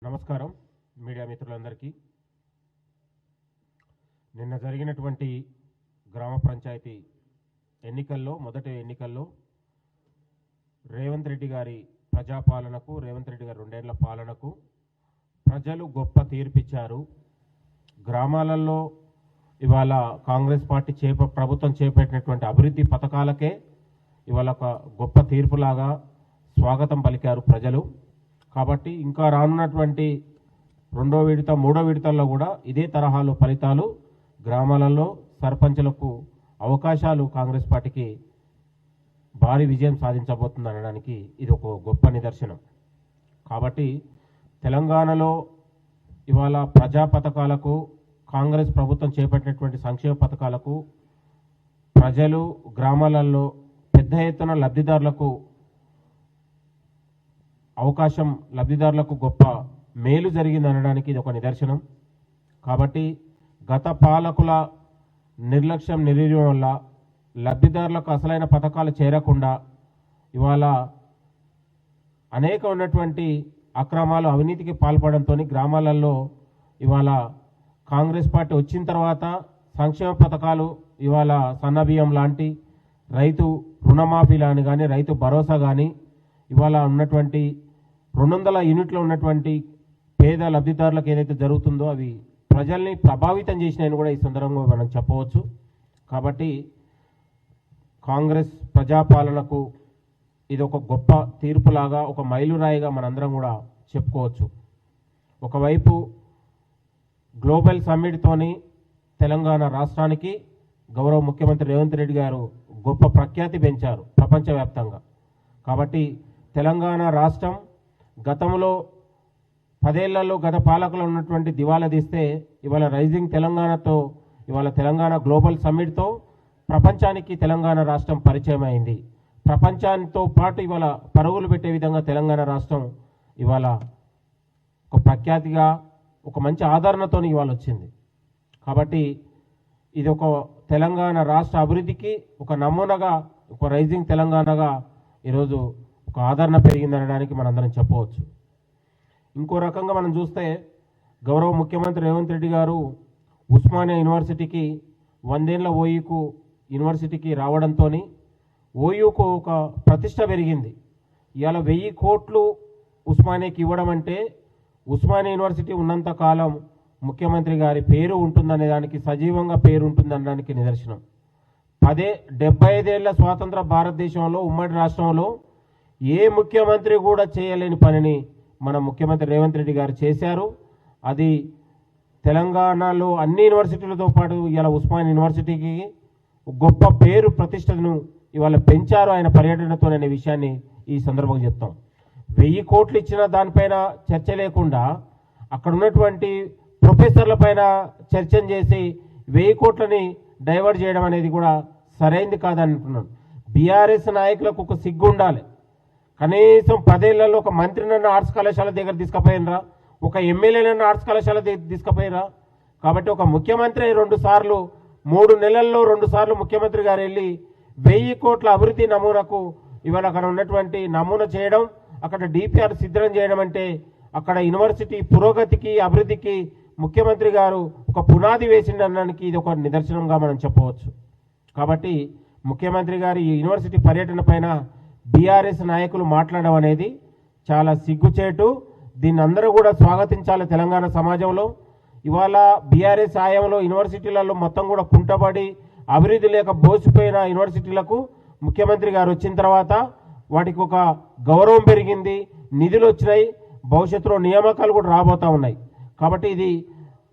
నమస్కారం మీడియా మిత్రులందరికీ. నిన్న జరిగినటువంటి గ్రామ పంచాయతీ ఎన్నికల్లో మొదటి ఎన్నికల్లో రేవంత్ రెడ్డి గారి ప్రజాపాలనకు, రేవంత్ రెడ్డి గారి 2 ఏళ్ల పాలనకు ప్రజలు గొప్ప తీర్పిచ్చారు. గ్రామాలలో ఇవాళ కాంగ్రెస్ పార్టీ ప్రభుత్వం చేపట్టినటువంటి అభివృద్ధి పథకాలకే ఇవాళ ఒక గొప్ప తీర్పులాగా స్వాగతం పలికారు ప్రజలు. కాబట్టి ఇంకా రానున్నటువంటి 2వ విడత 3వ విడతల్లో కూడా ఇదే తరహాలో ఫలితాలు గ్రామాలలో సర్పంచులకు అవకాశాలు కాంగ్రెస్ పార్టీకి భారీ విజయం సాధించబోతుంది అనడానికి ఇది ఒక గొప్ప నిదర్శనం. కాబట్టి తెలంగాణలో ఇవాళ ప్రజా పథకాలకు, కాంగ్రెస్ ప్రభుత్వం చేపట్టినటువంటి సంక్షేమ పథకాలకు ప్రజలు గ్రామాలలో పెద్ద ఎత్తున లబ్ధిదారులకు గొప్ప మేలు జరిగింది అనడానికి ఇది ఒక నిదర్శనం. కాబట్టి గత పాలకుల నిర్లక్ష్యం, నిర్వీర్యం వల్ల లబ్ధిదారులకు అసలైన పథకాలు చేరకుండా ఇవాళ అనేక ఉన్నటువంటి అక్రమాలు, అవినీతికి పాల్పడంతో గ్రామాలలో ఇవాళ కాంగ్రెస్ పార్టీ వచ్చిన తర్వాత సంక్షేమ పథకాలు ఇవాళ సన్నబియ్యం లాంటి, రైతు రుణమాఫీలని కానీ, రైతు భరోసా కానీ, ఇవాళ ఉన్నటువంటి 200 యూనిట్లు ఉన్నటువంటి పేద లబ్ధిదారులకు ఏదైతే జరుగుతుందో అవి ప్రజల్ని ప్రభావితం చేసినాయని కూడా ఈ సందర్భంగా మనం చెప్పవచ్చు. కాబట్టి కాంగ్రెస్ ప్రజాపాలనకు ఇది ఒక గొప్ప తీర్పులాగా, ఒక మైలురాయిగా మనందరం కూడా చెప్పుకోవచ్చు. ఒకవైపు గ్లోబల్ సమ్మిట్తోని తెలంగాణ రాష్ట్రానికి గౌరవ ముఖ్యమంత్రి రేవంత్ రెడ్డి గారు గొప్ప ప్రఖ్యాతి పెంచారు ప్రపంచవ్యాప్తంగా. కాబట్టి తెలంగాణ రాష్ట్రం గతంలో 10 ఏళ్లలో గత పాలకులు ఉన్నటువంటి దివాలా తీస్తే ఇవాళ రైజింగ్ తెలంగాణతో, ఇవాళ తెలంగాణ గ్లోబల్ సమ్మిట్తో ప్రపంచానికి తెలంగాణ రాష్ట్రం పరిచయం అయింది. ప్రపంచానితో పాటు ఇవాళ పరుగులు పెట్టే విధంగా తెలంగాణ రాష్ట్రం ఇవాళ ఒక ప్రఖ్యాతిగా, ఒక మంచి ఆదరణతో ఇవాళ వచ్చింది. కాబట్టి ఇది ఒక తెలంగాణ రాష్ట్ర అభివృద్ధికి ఒక నమూనాగా, ఒక రైజింగ్ తెలంగాణగా ఈరోజు ఒక ఆదరణ పెరిగిందనడానికి మనందరం చెప్పవచ్చు. ఇంకో రకంగా మనం చూస్తే గౌరవ ముఖ్యమంత్రి రేవంత్ రెడ్డి గారు ఉస్మానియా యూనివర్సిటీకి 100 ఏళ్ల ఓయూకు యూనివర్సిటీకి రావడంతో ఓయూకు ఒక ప్రతిష్ట పెరిగింది. ఇవాళ 1000 కోట్లు ఉస్మానియాకి ఇవ్వడం అంటే ఉస్మానియా యూనివర్సిటీ ఉన్నంత కాలం ముఖ్యమంత్రి గారి పేరు ఉంటుందనే దానికి, సజీవంగా పేరు ఉంటుందనడానికి నిదర్శనం. 75 ఏళ్ల స్వాతంత్ర భారతదేశంలో, ఉమ్మడి రాష్ట్రంలో ఏ ముఖ్యమంత్రి కూడా చేయలేని పనిని మన ముఖ్యమంత్రి రేవంత్ రెడ్డి గారు చేశారు. అది తెలంగాణలో అన్ని యూనివర్సిటీలతో పాటు ఇవాళ ఉస్మానియా యూనివర్సిటీకి గొప్ప పేరు, ప్రతిష్టను ఇవాళ పెంచారు ఆయన పర్యటనతో అనే విషయాన్ని ఈ సందర్భంగా చెప్తాం. 1000 కోట్లు ఇచ్చిన దానిపైన చర్చ లేకుండా అక్కడ ఉన్నటువంటి ప్రొఫెసర్ల పైన చర్చను చేసి 1000 కోట్లని డైవర్ట్ చేయడం అనేది కూడా సరైంది కాదంటున్నాను. బీఆర్ఎస్ నాయకులకు ఒక సిగ్గు ఉండాలి. కనీసం 10 ఏళ్లలో ఒక మంత్రినన్న ఆర్ట్స్ కళాశాల దగ్గర తీసుకుపోయినరా, ఒక ఎమ్మెల్యేనన్న ఆర్ట్స్ కళాశాల తీసుకుపోయినరా. కాబట్టి ఒక ముఖ్యమంత్రి 2 సార్లు, 3 నెలల్లో 2 సార్లు ముఖ్యమంత్రి గారు వెళ్ళి 1000 కోట్ల అభివృద్ధి నమూనాకు ఇవాళ అక్కడ ఉన్నటువంటి నమూనా చేయడం, అక్కడ డిపిఆర్ సిద్ధం చేయడం అంటే అక్కడ యూనివర్సిటీ పురోగతికి, అభివృద్ధికి ముఖ్యమంత్రి గారు ఒక పునాది వేసిండడానికి ఇది ఒక నిదర్శనంగా మనం చెప్పవచ్చు. కాబట్టి ముఖ్యమంత్రి గారి ఈ యూనివర్సిటీ పర్యటన పైన బీఆర్ఎస్ నాయకులు మాట్లాడడం అనేది చాలా సిగ్గుచేటు. దీన్ని అందరూ కూడా స్వాగతించాలి. తెలంగాణ సమాజంలో ఇవాళ బీఆర్ఎస్ హయాంలో యూనివర్సిటీలలో మొత్తం కూడా కుంటబడి అభివృద్ధి లేక బోసిపోయిన యూనివర్సిటీలకు ముఖ్యమంత్రి గారు వచ్చిన తర్వాత వాటికి ఒక గౌరవం పెరిగింది, నిధులు వచ్చినాయి, భవిష్యత్తులో నియామకాలు కూడా రాబోతూ ఉన్నాయి. కాబట్టి ఇది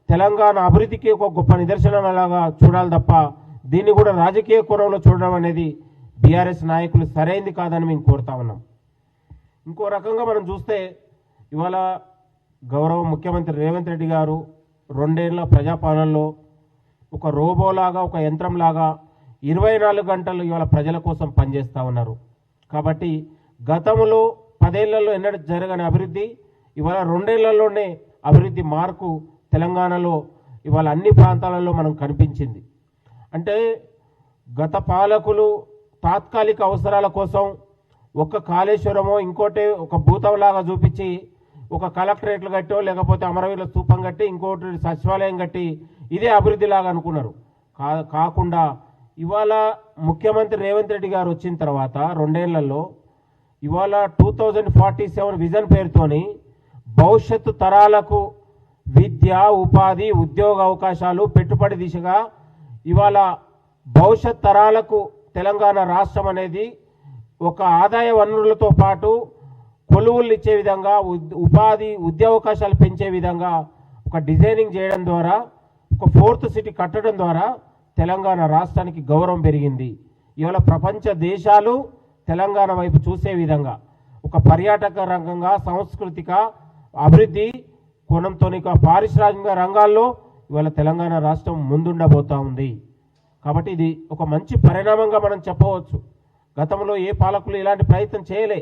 తెలంగాణ అభివృద్ధికి ఒక గొప్ప నిదర్శనంలాగా చూడాలి తప్ప దీన్ని కూడా రాజకీయ కోణంలో చూడడం అనేది బీఆర్ఎస్ నాయకులు సరైంది కాదని మేము కోరుతా ఉన్నాం. ఇంకో రకంగా మనం చూస్తే ఇవాళ గౌరవ ముఖ్యమంత్రి రేవంత్ రెడ్డి గారు 2 ఏళ్ల ప్రజాపాలనలో ఒక రోబోలాగా, ఒక యంత్రంలాగా 24 గంటలు ఇవాళ ప్రజల కోసం పనిచేస్తూ ఉన్నారు. కాబట్టి గతంలో 10 ఏళ్లలో ఎన్నడూ జరగని అభివృద్ధి ఇవాళ 2 ఏళ్లలోనే అభివృద్ధి మార్పు తెలంగాణలో ఇవాళ అన్ని ప్రాంతాలలో మనం కనిపించింది. అంటే గత పాలకులు తాత్కాలిక అవసరాల కోసం ఒక కాళేశ్వరమో ఇంకోటి ఒక భూతంలాగా చూపించి ఒక కలెక్టరేట్లు కట్టో లేకపోతే అమరవీరుల స్తూపం కట్టి ఇంకోటి సచివాలయం కట్టి ఇదే అభివృద్ధి లాగా అనుకున్నారు. కాకుండా ఇవాళ ముఖ్యమంత్రి రేవంత్ రెడ్డి గారు వచ్చిన తర్వాత 2 ఏళ్లలో ఇవాళ 2047 విజన్ పేరుతోని భవిష్యత్తు తరాలకు విద్య, ఉపాధి, ఉద్యోగ అవకాశాలు, పెట్టుబడి దిశగా ఇవాళ భవిష్యత్ తరాలకు తెలంగాణ రాష్ట్రం అనేది ఒక ఆదాయ వనరులతో పాటు కొలువులు ఇచ్చే విధంగా, ఉపాధి, ఉద్యోగావకాశాలు పెంచే విధంగా ఒక డిజైనింగ్ చేయడం ద్వారా, ఒక 4th సిటీ కట్టడం ద్వారా తెలంగాణ రాష్ట్రానికి గౌరవం పెరిగింది. ఇవాళ ప్రపంచ దేశాలు తెలంగాణ వైపు చూసే విధంగా ఒక పర్యాటక రంగంగా, సాంస్కృతిక అభివృద్ధి కోణంతో పారిశ్రామిక రంగాల్లో ఇవాళ తెలంగాణ రాష్ట్రం ముందుండబోతా ఉంది. కాబట్టి ఇది ఒక మంచి పరిణామంగా మనం చెప్పవచ్చు. గతంలో ఏ పాలకులు ఇలాంటి ప్రయత్నం చేయలే.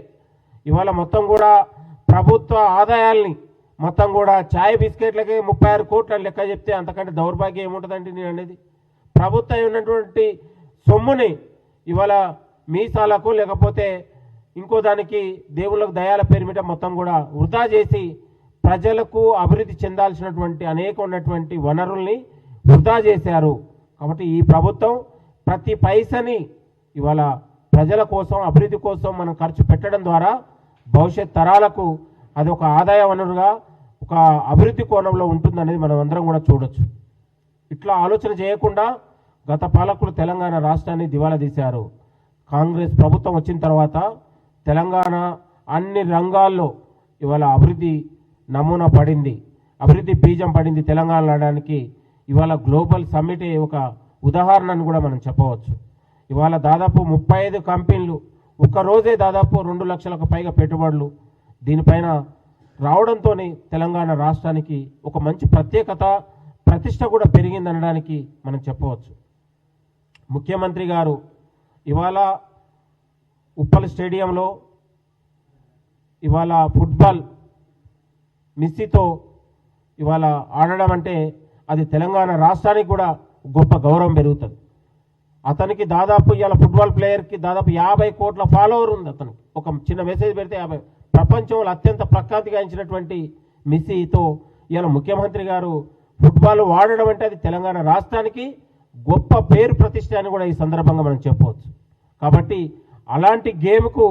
ఇవాళ మొత్తం కూడా ప్రభుత్వ ఆదాయాల్ని మొత్తం కూడా ఛాయ్ బిస్కెట్లకి 36 కోట్ల లెక్క చెప్తే అంతకంటే దౌర్భాగ్యం ఏముంటుందండి నేను అనేది. ప్రభుత్వం ఉన్నటువంటి సొమ్ముని ఇవాళ మీసాలకు లేకపోతే ఇంకో దానికి దేవుళ్ళకు దయాల పేరు మీద మొత్తం కూడా వృధా చేసి ప్రజలకు అభివృద్ధి చెందాల్సినటువంటి అనేక ఉన్నటువంటి వనరుల్ని వృధా చేశారు. కాబట్టి ఈ ప్రభుత్వం ప్రతి పైసని ఇవాళ ప్రజల కోసం, అభివృద్ధి కోసం మనం ఖర్చు పెట్టడం ద్వారా భవిష్యత్ తరాలకు అది ఒక ఆదాయ వనరుగా, ఒక అభివృద్ధి కోణంలో ఉంటుందనేది మనం అందరం కూడా చూడొచ్చు. ఇట్లా ఆలోచన చేయకుండా గత పాలకులు తెలంగాణ రాష్ట్రాన్ని దివాలా తీశారు. కాంగ్రెస్ ప్రభుత్వం వచ్చిన తర్వాత తెలంగాణ అన్ని రంగాల్లో ఇవాళ అభివృద్ధి నమూనా పడింది, అభివృద్ధి బీజం పడింది. తెలంగాణ అనడానికి ఇవాళ గ్లోబల్ సమ్మిట్ ఒక ఉదాహరణను కూడా మనం చెప్పవచ్చు. ఇవాళ దాదాపు 35 కంపెనీలు ఒక్కరోజే దాదాపు 2 లక్షలకు పైగా పెట్టుబడులు దీనిపైన రావడంతో తెలంగాణ రాష్ట్రానికి ఒక మంచి ప్రత్యేకత, ప్రతిష్ట కూడా పెరిగిందనడానికి మనం చెప్పవచ్చు. ముఖ్యమంత్రి గారు ఇవాళ ఉప్పల్ స్టేడియంలో ఇవాళ ఫుట్బాల్ మిస్సీతో ఇవాళ ఆడడం అంటే అది తెలంగాణ రాష్ట్రానికి కూడా గొప్ప గౌరవం పెరుగుతుంది. అతనికి దాదాపు ఇవాళ ఫుట్బాల్ ప్లేయర్కి దాదాపు 50 కోట్ల ఫాలోవర్ ఉంది. అతనికి ఒక చిన్న మెసేజ్ పెడితే 50. ప్రపంచంలో అత్యంత ప్రఖ్యాతిగాంచినటువంటి మిస్సీతో ఇవాళ ముఖ్యమంత్రి గారు ఫుట్బాల్ వాడడం అంటే అది తెలంగాణ రాష్ట్రానికి గొప్ప పేరు ప్రతిష్ట అని కూడా ఈ సందర్భంగా మనం చెప్పవచ్చు. కాబట్టి అలాంటి గేమ్కు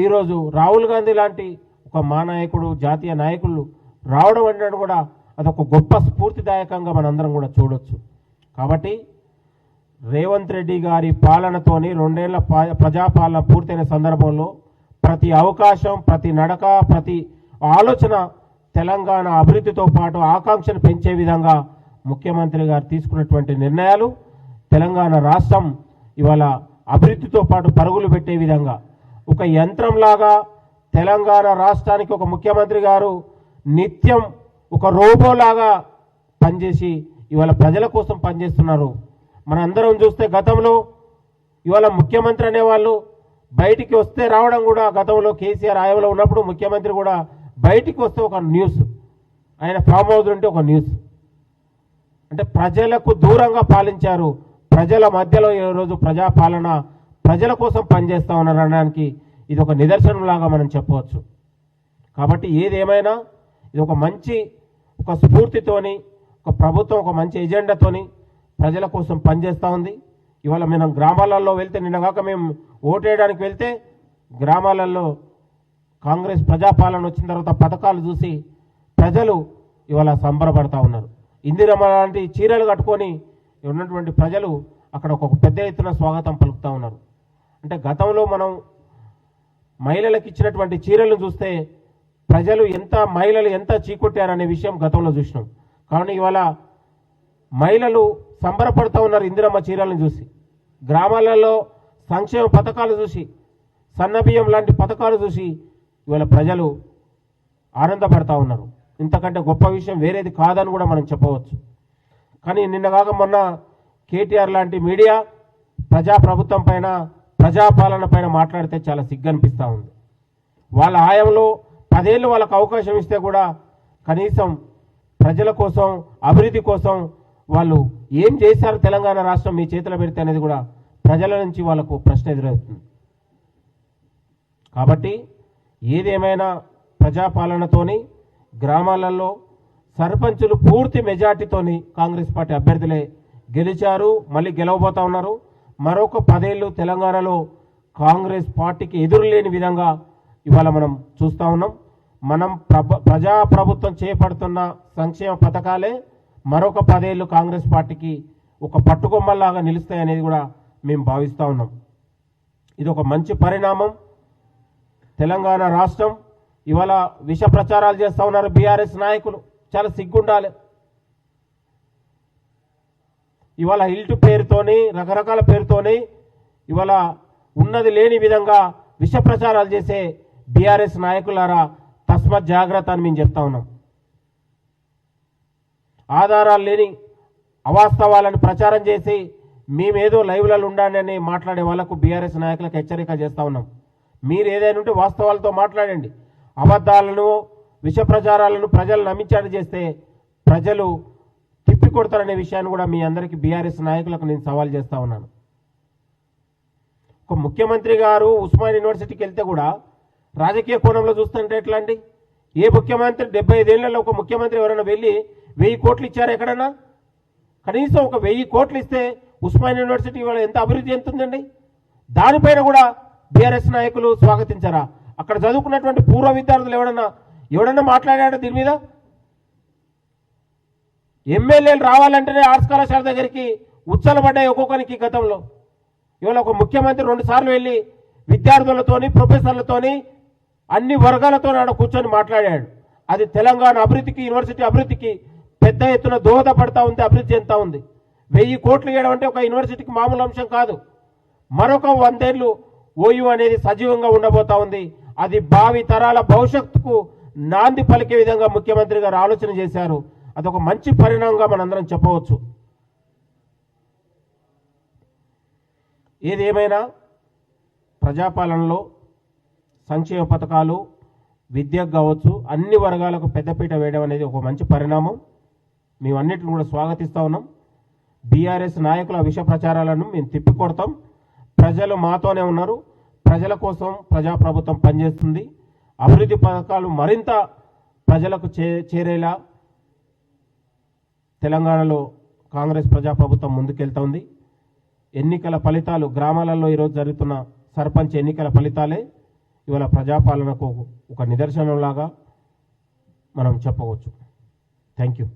ఈరోజు రాహుల్ గాంధీ లాంటి ఒక మహానాయకుడు, జాతీయ నాయకులు రావడం అంటే కూడా అదొక గొప్ప స్ఫూర్తిదాయకంగా మనందరం కూడా చూడొచ్చు. కాబట్టి రేవంత్ రెడ్డి గారి పాలనతోని 2 ఏళ్ల ప్రజాపాలన పూర్తయిన సందర్భంలో ప్రతి అవకాశం, ప్రతి నడక, ప్రతి ఆలోచన తెలంగాణ అభివృద్ధితో పాటు ఆకాంక్షను పెంచే విధంగా ముఖ్యమంత్రి గారు తీసుకున్నటువంటి నిర్ణయాలు తెలంగాణ రాష్ట్రం ఇవాళ అభివృద్ధితో పాటు పరుగులు పెట్టే విధంగా ఒక యంత్రంలాగా తెలంగాణ రాష్ట్రానికి ఒక ముఖ్యమంత్రి గారు నిత్యం ఒక రోబోలాగా పనిచేసి ఇవాళ ప్రజల కోసం పనిచేస్తున్నారు. మనందరం చూస్తే గతంలో ఇవాళ ముఖ్యమంత్రి అనేవాళ్ళు బయటికి వస్తే రావడం కూడా గతంలో కేసీఆర్ ఆయవలో ఉన్నప్పుడు ముఖ్యమంత్రి కూడా బయటికి వస్తే ఒక న్యూస్, ఆయన ఫామ్ హౌస్ ఉంటే ఒక న్యూస్. అంటే ప్రజలకు దూరంగా పాలించారు. ప్రజల మధ్యలో ఈరోజు ప్రజాపాలన ప్రజల కోసం పనిచేస్తూ ఉన్నారు అనడానికి ఇది ఒక నిదర్శనంలాగా మనం చెప్పవచ్చు. కాబట్టి ఏదేమైనా ఇది ఒక మంచి ఒక స్ఫూర్తితోని ఒక ప్రభుత్వం ఒక మంచి ఎజెండాతోని ప్రజల కోసం పనిచేస్తూ ఉంది. ఇవాళ మనం గ్రామాలలో వెళ్తే, నిన్నగాక మేము ఓటేయడానికి వెళ్తే గ్రామాలలో కాంగ్రెస్ ప్రజాపాలన వచ్చిన తర్వాత పథకాలు చూసి ప్రజలు ఇవాళ సంబరపడతా ఉన్నారు. ఇందిరమ్మ లాంటి చీరలు కట్టుకొని ఉన్నటువంటి ప్రజలు అక్కడ ఒక పెద్ద ఎత్తున స్వాగతం పలుకుతూ ఉన్నారు. అంటే గతంలో మనం మహిళలకు ఇచ్చినటువంటి చీరలను చూస్తే మహిళలు ఎంత చీకొట్టారనే విషయం గతంలో చూసినాం. కానీ ఇవాళ మహిళలు సంబరపడుతూ ఉన్నారు ఇందిరమ్మ చీరలను చూసి. గ్రామాలలో సంక్షేమ పథకాలు చూసి, సన్నబియ్యం లాంటి పథకాలు చూసి ఇవాళ ప్రజలు ఆనందపడతా ఉన్నారు. ఇంతకంటే గొప్ప విషయం వేరేది కాదని కూడా మనం చెప్పవచ్చు. కానీ నిన్నగాక మొన్న కేటీఆర్ లాంటి మీడియా ప్రజాప్రభుత్వం పైన, ప్రజాపాలన పైన మాట్లాడితే చాలా సిగ్గనిపిస్తూ ఉంది. వాళ్ళ ఆయంలో 10 ఏళ్ళు వాళ్ళకు అవకాశం ఇస్తే కూడా కనీసం ప్రజల కోసం, అభివృద్ధి కోసం వాళ్ళు ఏం చేశారు తెలంగాణ రాష్ట్రం మీ చేతిలో పెడితే అనేది కూడా ప్రజల నుంచి వాళ్ళకు ప్రశ్న ఎదురవుతుంది. కాబట్టి ఏదేమైనా ప్రజాపాలనతోని గ్రామాలలో సర్పంచులు పూర్తి మెజార్టీతోని కాంగ్రెస్ పార్టీ అభ్యర్థులే గెలిచారు, మళ్ళీ గెలవబోతా ఉన్నారు. మరొక 10 ఏళ్ళు తెలంగాణలో కాంగ్రెస్ పార్టీకి ఎదురులేని విధంగా ఇవాళ మనం చూస్తూ ఉన్నాం. మనం ప్రజాప్రభుత్వం చేపడుతున్న సంక్షేమ పథకాలే మరొక 10 ఏళ్ళు కాంగ్రెస్ పార్టీకి ఒక పట్టుకొమ్మల్లాగా నిలుస్తాయనేది కూడా మేము భావిస్తూ ఉన్నాం. ఇది ఒక మంచి పరిణామం. తెలంగాణ రాష్ట్రం ఇవాళ విష ప్రచారాలు చేస్తూ ఉన్నారు బీఆర్ఎస్ నాయకులు, చాలా సిగ్గుండాలి. ఇవాళ హిల్ట్ పేరుతోని రకరకాల పేరుతోని ఇవాళ ఉన్నది లేని విధంగా విష ప్రచారాలు చేసే బీఆర్ఎస్ నాయకులారా తస్మత్ జాగ్రత్త అని మేము చెప్తా ఉన్నాం. ఆధారాలు లేని అవాస్తవాలను ప్రచారం చేసి మేమేదో లైవ్లలో ఉండాలని మాట్లాడే వాళ్ళకు బీఆర్ఎస్ నాయకులకు హెచ్చరిక చేస్తూ ఉన్నాం. మీరు ఏదైనా ఉంటే వాస్తవాలతో మాట్లాడండి. అబద్ధాలను విష ప్రచారాలను ప్రజలు నమ్మించాడు చేస్తే ప్రజలు తిప్పికొడతారనే విషయాన్ని కూడా మీ అందరికీ బీఆర్ఎస్ నాయకులకు నేను సవాల్ చేస్తూ ఉన్నాను. ఒక ముఖ్యమంత్రి గారు ఉస్మానియా యూనివర్సిటీకి వెళ్తే కూడా రాజకీయ కోణంలో చూస్తుంటే ఎట్లా అండి? ఏ ముఖ్యమంత్రి 75 ఏళ్లలో ఒక ముఖ్యమంత్రి ఎవరైనా వెళ్ళి 1000 కోట్లు ఇచ్చారు ఎక్కడన్నా? కనీసం ఒక 1000 కోట్లు ఇస్తే ఉస్మానియా యూనివర్సిటీ ఇవాళ ఎంత అభివృద్ధి చెందుతుందండి? దానిపైన కూడా బీఆర్ఎస్ నాయకులు స్వాగతించారా? అక్కడ చదువుకున్నటువంటి పూర్వ విద్యార్థులు ఎవడన్నా మాట్లాడాడు దీని మీద? ఎమ్మెల్యేలు రావాలంటేనే ఆర్ట్స్ కళాశాల దగ్గరికి ఉచ్చలబడ్డాయి ఒక్కొక్కరికి గతంలో. ఇవాళ ఒక ముఖ్యమంత్రి 2 సార్లు వెళ్ళి విద్యార్థులతోని ప్రొఫెసర్లతోని అన్ని వర్గాలతో ఆడ కూర్చొని మాట్లాడాడు. అది తెలంగాణ అభివృద్ధికి, యూనివర్సిటీ అభివృద్ధికి పెద్ద ఎత్తున దోహదపడతా ఉంది, అభివృద్ధి చెందుతా ఉంది. 1000 కోట్లు ఇవ్వడం అంటే ఒక యూనివర్సిటీకి మామూలు అంశం కాదు. మరొక 100 ఏళ్ళు ఓయూ అనేది సజీవంగా ఉండబోతా ఉంది. అది భావి తరాల భవిష్యత్తుకు నాంది పలికే విధంగా ముఖ్యమంత్రి గారు ఆలోచన చేశారు. అదొక మంచి పరిణామంగా మనందరం చెప్పవచ్చు. ఏదేమైనా ప్రజాపాలనలో సంక్షేమ పథకాలు, విద్యకు కావచ్చు, అన్ని వర్గాలకు పెద్దపీట వేయడం అనేది ఒక మంచి పరిణామం. మేము అన్నిటిని కూడా స్వాగతిస్తూ ఉన్నాం. బీఆర్ఎస్ నాయకుల విష ప్రచారాలను మేము తిప్పికొడతాం. ప్రజలు మాతోనే ఉన్నారు. ప్రజల కోసం ప్రజాప్రభుత్వం పనిచేస్తుంది. అభివృద్ధి పథకాలు మరింత ప్రజలకు చేరేలా తెలంగాణలో కాంగ్రెస్ ప్రజాప్రభుత్వం ముందుకెళ్తోంది. ఎన్నికల ఫలితాలు గ్రామాలలో ఈరోజు జరుగుతున్న సర్పంచ్ ఎన్నికల ఫలితాలే ఇవాళ ప్రజాపాలనకు ఒక నిదర్శనంలాగా మనం చెప్పవచ్చు. Thank you.